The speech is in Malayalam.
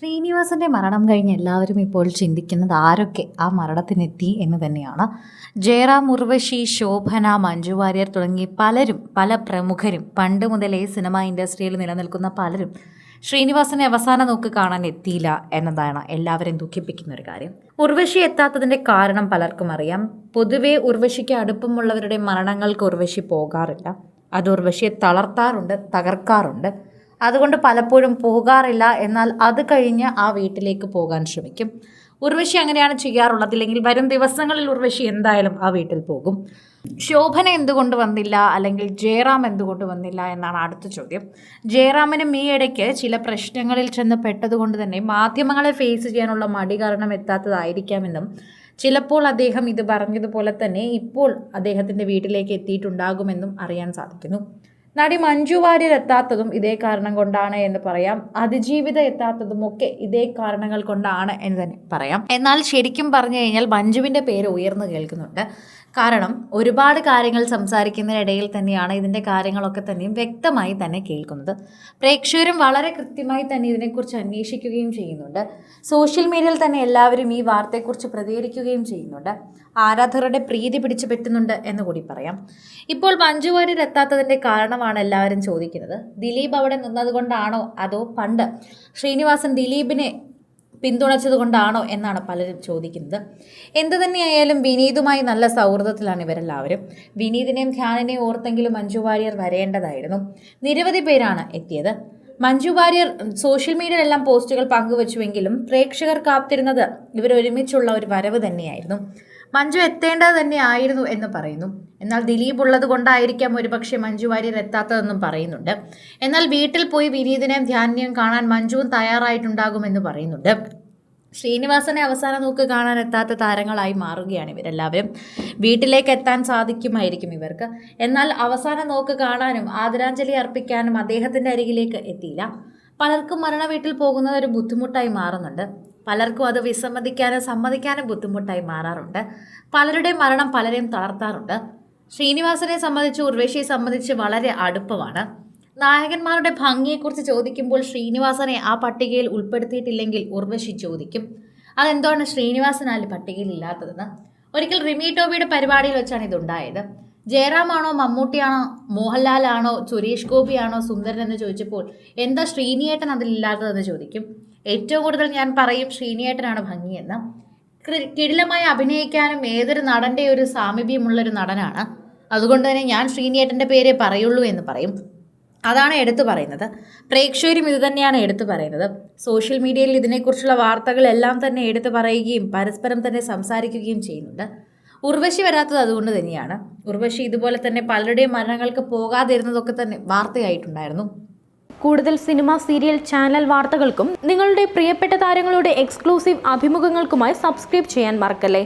ശ്രീനിവാസന്റെ മരണം കഴിഞ്ഞ് എല്ലാവരും ഇപ്പോൾ ചിന്തിക്കുന്നത് ആരൊക്കെ ആ മരണത്തിനെത്തി എന്ന് തന്നെയാണ്. ജയറാം, ഉർവശി, ശോഭന, മഞ്ജു വാര്യർ തുടങ്ങി പലരും, പല പ്രമുഖരും, പണ്ട് മുതലേ സിനിമാ ഇൻഡസ്ട്രിയിൽ നിലനിൽക്കുന്ന പലരും ശ്രീനിവാസനെ അവസാന നോക്ക് കാണാൻ എത്തിയില്ല എന്നതാണ് എല്ലാവരെയും ദുഃഖിപ്പിക്കുന്ന ഒരു കാര്യം. ഉർവശി എത്താത്തതിന്റെ കാരണം പലർക്കും അറിയാം. പൊതുവെ ഉർവശിക്ക് അടുപ്പമുള്ളവരുടെ മരണങ്ങൾക്ക് ഉർവശി പോകാറില്ല. അത് ഉർവശിയെ തളർത്താറുണ്ട്, തകർക്കാറുണ്ട്. അതുകൊണ്ട് പലപ്പോഴും പോകാറില്ല. എന്നാൽ അത് കഴിഞ്ഞ് ആ വീട്ടിലേക്ക് പോകാൻ ശ്രമിക്കും. ഉർവശി അങ്ങനെയാണ് ചെയ്യാറുള്ളത്. ഇല്ലെങ്കിൽ വരും ദിവസങ്ങളിൽ ഉർവശി എന്തായാലും ആ വീട്ടിൽ പോകും. ശോഭന എന്തുകൊണ്ട് വന്നില്ല, അല്ലെങ്കിൽ ജയറാം എന്തുകൊണ്ട് വന്നില്ല എന്നാണ് അടുത്ത ചോദ്യം. ജയറാമിനും ഈ ഇടയ്ക്ക് ചില പ്രശ്നങ്ങളിൽ ചെന്ന് പെട്ടതുകൊണ്ട് തന്നെ മാധ്യമങ്ങളെ ഫേസ് ചെയ്യാനുള്ള മടി കാരണം എത്താത്തതായിരിക്കാമെന്നും, ചിലപ്പോൾ അദ്ദേഹം ഇത് പറഞ്ഞതുപോലെ തന്നെ ഇപ്പോൾ അദ്ദേഹത്തിൻ്റെ വീട്ടിലേക്ക് എത്തിയിട്ടുണ്ടാകുമെന്നും അറിയാൻ സാധിക്കുന്നു. നടി മഞ്ജു വാര്യർ എത്താത്തതും ഇതേ കാരണം കൊണ്ടാണ് എന്ന് പറയാം. അതിജീവിത എത്താത്തതുമൊക്കെ ഇതേ കാരണങ്ങൾ കൊണ്ടാണ് എന്ന് തന്നെ പറയാം. എന്നാൽ ശരിക്കും പറഞ്ഞു കഴിഞ്ഞാൽ മഞ്ജുവിൻ്റെ പേര് ഉയർന്നു കേൾക്കുന്നുണ്ട്. കാരണം ഒരുപാട് കാര്യങ്ങൾ സംസാരിക്കുന്നതിനിടയിൽ തന്നെയാണ് ഇതിൻ്റെ കാര്യങ്ങളൊക്കെ തന്നെയും വ്യക്തമായി തന്നെ കേൾക്കുന്നത്. പ്രേക്ഷകരും വളരെ കൃത്യമായി തന്നെ ഇതിനെക്കുറിച്ച് അന്വേഷിക്കുകയും ചെയ്യുന്നുണ്ട്. സോഷ്യൽ മീഡിയയിൽ തന്നെ എല്ലാവരും ഈ വാർത്തയെക്കുറിച്ച് പ്രതികരിക്കുകയും ചെയ്യുന്നുണ്ട്. ആരാധകരുടെ പ്രീതി പിടിച്ചു പറ്റുന്നുണ്ട് എന്ന് കൂടി പറയാം. ഇപ്പോൾ മഞ്ജു വാര്യർ എത്താത്തതിൻ്റെ കാരണമാണ് എല്ലാവരും ചോദിക്കുന്നത്. ദിലീപ് അവിടെ നിന്നതുകൊണ്ടാണോ, അതോ പണ്ട് ശ്രീനിവാസൻ ദിലീപിനെ പിന്തുണച്ചത് കൊണ്ടാണോ എന്നാണ് പലരും ചോദിക്കുന്നത്. എന്തു തന്നെയായാലും വിനീതുമായി നല്ല സൗഹൃദത്തിലാണ് ഇവരെല്ലാവരും. വിനീതിനെയും ധ്യാനിനെയും ഓർത്തെങ്കിലും മഞ്ജു വാര്യർ വരേണ്ടതായിരുന്നു. നിരവധി പേരാണ് എത്തിയത്. മഞ്ജു വാര്യർ സോഷ്യൽ മീഡിയയിലെല്ലാം പോസ്റ്റുകൾ പങ്കുവച്ചുവെങ്കിലും പ്രേക്ഷകർ കാത്തിരുന്നത് ഇവരൊരുമിച്ചുള്ള ഒരു വരവ് തന്നെയായിരുന്നു. മഞ്ജു എത്തേണ്ടത് തന്നെ ആയിരുന്നു എന്ന് പറയുന്നു. എന്നാൽ ദിലീപ് ഉള്ളത് കൊണ്ടായിരിക്കാം ഒരുപക്ഷെ മഞ്ജു വാര്യർ എത്താത്തതെന്നും പറയുന്നുണ്ട്. എന്നാൽ വീട്ടിൽ പോയി വിനീതിനെയും ധ്യാനിനെയും കാണാൻ മഞ്ജുവും തയ്യാറായിട്ടുണ്ടാകുമെന്ന് പറയുന്നുണ്ട്. ശ്രീനിവാസനെ അവസാന നോക്ക് കാണാൻ എത്താത്ത താരങ്ങളായി മാറുകയാണ് ഇവരെല്ലാവരും. വീട്ടിലേക്ക് എത്താൻ സാധിക്കുമായിരിക്കും ഇവർക്ക്. എന്നാൽ അവസാന നോക്ക് കാണാനും ആദരാഞ്ജലി അർപ്പിക്കാനും അദ്ദേഹത്തിൻ്റെ അരികിലേക്ക് എത്തിയില്ല. പലർക്കും മരണ വീട്ടിൽ പോകുന്നത് ഒരു ബുദ്ധിമുട്ടായി മാറുന്നുണ്ട്. പലർക്കും അത് വിസമ്മതിക്കാനും സമ്മതിക്കാനും ബുദ്ധിമുട്ടായി മാറാറുണ്ട്. പലരുടെ മരണം പലരെയും തളർത്താറുണ്ട്. ശ്രീനിവാസനെ സംബന്ധിച്ച് ഉർവശിയെ സംബന്ധിച്ച് വളരെ അടുപ്പമാണ്. നായകന്മാരുടെ ഭംഗിയെക്കുറിച്ച് ചോദിക്കുമ്പോൾ ശ്രീനിവാസനെ ആ പട്ടികയിൽ ഉൾപ്പെടുത്തിയിട്ടില്ലെങ്കിൽ ഉർവശി ചോദിക്കും, അതെന്താണ് ശ്രീനിവാസനാൽ പട്ടികയിൽ ഇല്ലാത്തതെന്ന്. ഒരിക്കൽ റിമി ടോമിയുടെ പരിപാടിയിൽ വെച്ചാണ് ഇതുണ്ടായത്. ജയറാമാണോ, മമ്മൂട്ടിയാണോ, മോഹൻലാലാണോ, സുരേഷ് ഗോപിയാണോ സുന്ദരൻ എന്ന് ചോദിച്ചപ്പോൾ എന്താ ശ്രീനിയേട്ടൻ അതിലില്ലാത്തതെന്ന് ചോദിക്കും. ഏറ്റവും കൂടുതൽ ഞാൻ പറയും ശ്രീനിയേട്ടനാണ് ഭംഗിയെന്ന്. കിടിലമായി അഭിനയിക്കാനും ഏതൊരു നടൻ്റെ ഒരു സാമീപ്യമുള്ളൊരു നടനാണ്. അതുകൊണ്ട് തന്നെ ഞാൻ ശ്രീനിയേട്ടൻ്റെ പേരേ പറയുള്ളൂ എന്ന് പറയും. അതാണ് എടുത്തു പറയുന്നത്. പ്രേക്ഷകരും ഇത് തന്നെയാണ് എടുത്തു പറയുന്നത്. സോഷ്യൽ മീഡിയയിൽ ഇതിനെക്കുറിച്ചുള്ള വാർത്തകളെല്ലാം തന്നെ എടുത്തു പറയുകയും പരസ്പരം തന്നെ സംസാരിക്കുകയും ചെയ്യുന്നുണ്ട്. ഉർവശി വരാത്തത് അതുകൊണ്ട് തന്നെയാണ്. ഉർവശി ഇതുപോലെ തന്നെ പലരുടെയും മരണങ്ങൾക്ക് പോകാതിരുന്നതൊക്കെ തന്നെ വാർത്തയായിട്ടുണ്ടായിരുന്നു. കൂടുതൽ സിനിമ, സീരിയൽ, ചാനൽ വാർത്തകൾക്കും നിങ്ങളുടെ പ്രിയപ്പെട്ട താരങ്ങളുടെ എക്സ്ക്ലൂസീവ് അഭിമുഖങ്ങൾക്കുമായി സബ്സ്ക്രൈബ് ചെയ്യാൻ മറക്കല്ലേ.